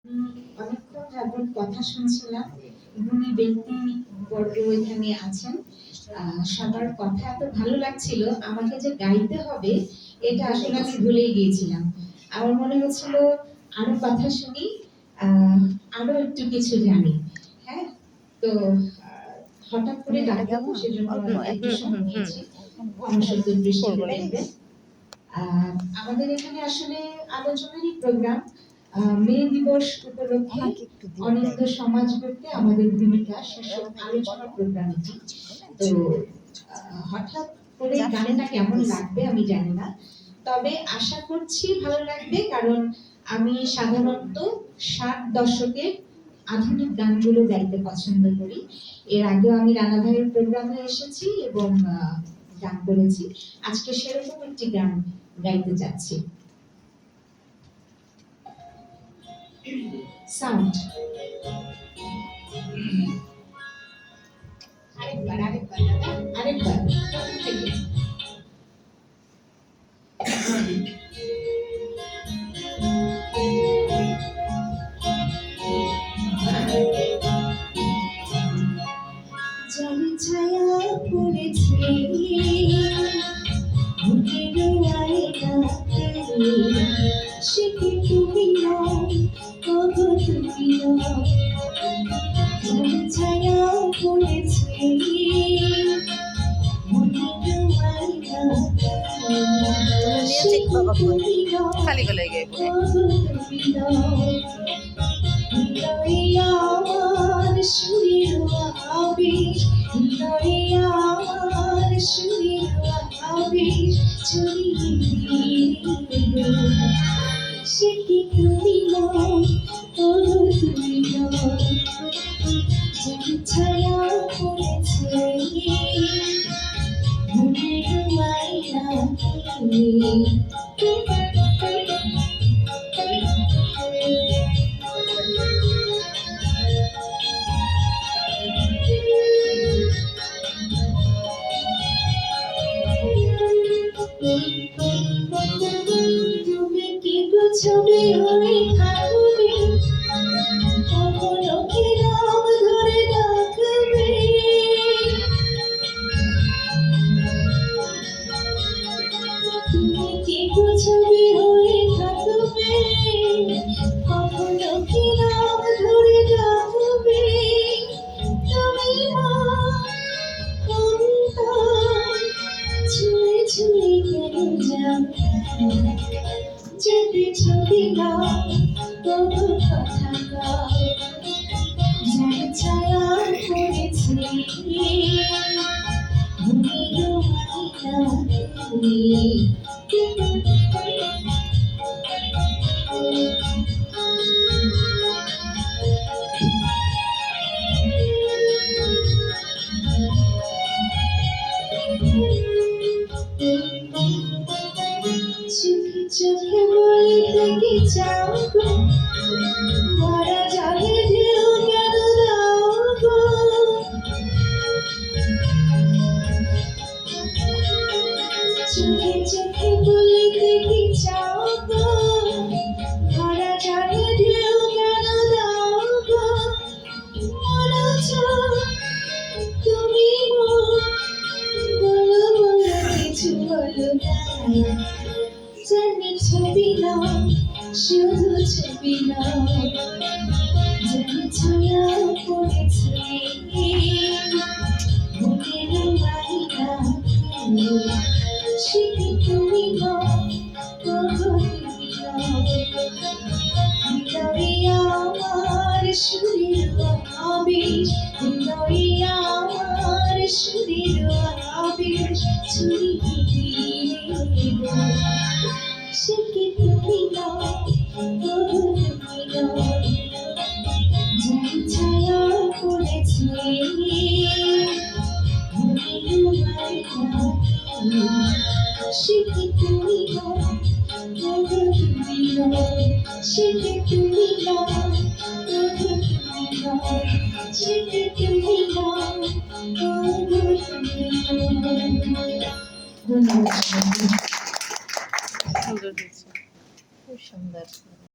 অনেকক্ষণ যাবত কথা শুনছিলাম। গুণী ব্যক্তি বর্গ এখানে আছেন, সবার কথা এত ভালো লাগছিল, আমাকে যে গাইতে হবে এটা আসলে আমি ভুলেই গিয়েছিলাম। আমার মনে হচ্ছিল আরো কথা শুনি, আরো একটু কিছু জানি। হ্যাঁ, তো হঠাৎ করে ডাকতে তো সেজন্য একটু সময় নিয়েছি, অনুসন্ধান দৃষ্টিতে দেখবেন। আমাদের এখানে আসলে আলোচনারই প্রোগ্রাম। মে দিবস উপলক্ষে অনিন্দ সমাজ গড়তে আমাদের ভূমিকা শীর্ষক আলোচনা প্রোগ্রাম এটি। তো হঠাৎ করে গানটা কেমন লাগবে আমি জানি না, তবে আশা করছি ভালো লাগবে, কারণ আমি সাধারণত 60 দশকের আধুনিক গানগুলো গাইতে পছন্দ করি। এর আগেও আমি রানা ভাইয়ের প্রোগ্রামে এসেছি এবং গান করেছি। আজকে সেরকম একটি গান গাইতে যাচ্ছি। সাউন্ড আরেকবার জল ছায়া পড়েছে সে কি তুমি নও, কবে তুমি নও, জল ছায়া পড়েছে খালি গলায় গাইব আমার সুরের আবেশ, আমার সুরের আবেশ ছড়িয়ে সে কি তুমি নও, তুমি নও, ছায়া পড়েছে মনের মায়া তুমি কি ছবি হয়ে থাকবে, কখনো কি নাম ধরে ডাকবে, তুমি কি ছবি হয়ে থাকবে, কখনো কি নাম ধরে ডাকবে, তুমি ছুঁয়ে ছুঁয়ে কেন যাবে, যেতে ছবি নাও তবু কথা গাও, যার ছায়া পড়েছে ঘুমিয়ে মাইনা চোখে চোখে বলতে কি চাও গো, ভরা জলে ঢেউ কেন দাও গো, চোখে চোখে বলতে কি চাও গো, ভরা জলে ঢেউ কেন দাও গো, মনেছ তুমি বলো বলো কিছু বলো না, জানি ছবি নাও শুধু ছবি নাও, জানি ছায়া পড়েছে মনের মায়া সে কি তুমি নও, তুমি নও, হৃদয়ে আমার সুরের আবেশ, হৃদয়ে আমার সুরের আবেশ ছড়িয়ে সে কি তুমি নও, তুমি নও, যার ছায়া পড়েছে সে কি তুমি নও, তুমি নও, সে কি তুমি নও, তুমি নও, সে কি তুমি নও, সুন্দর হয়েছে, খুব সুন্দর।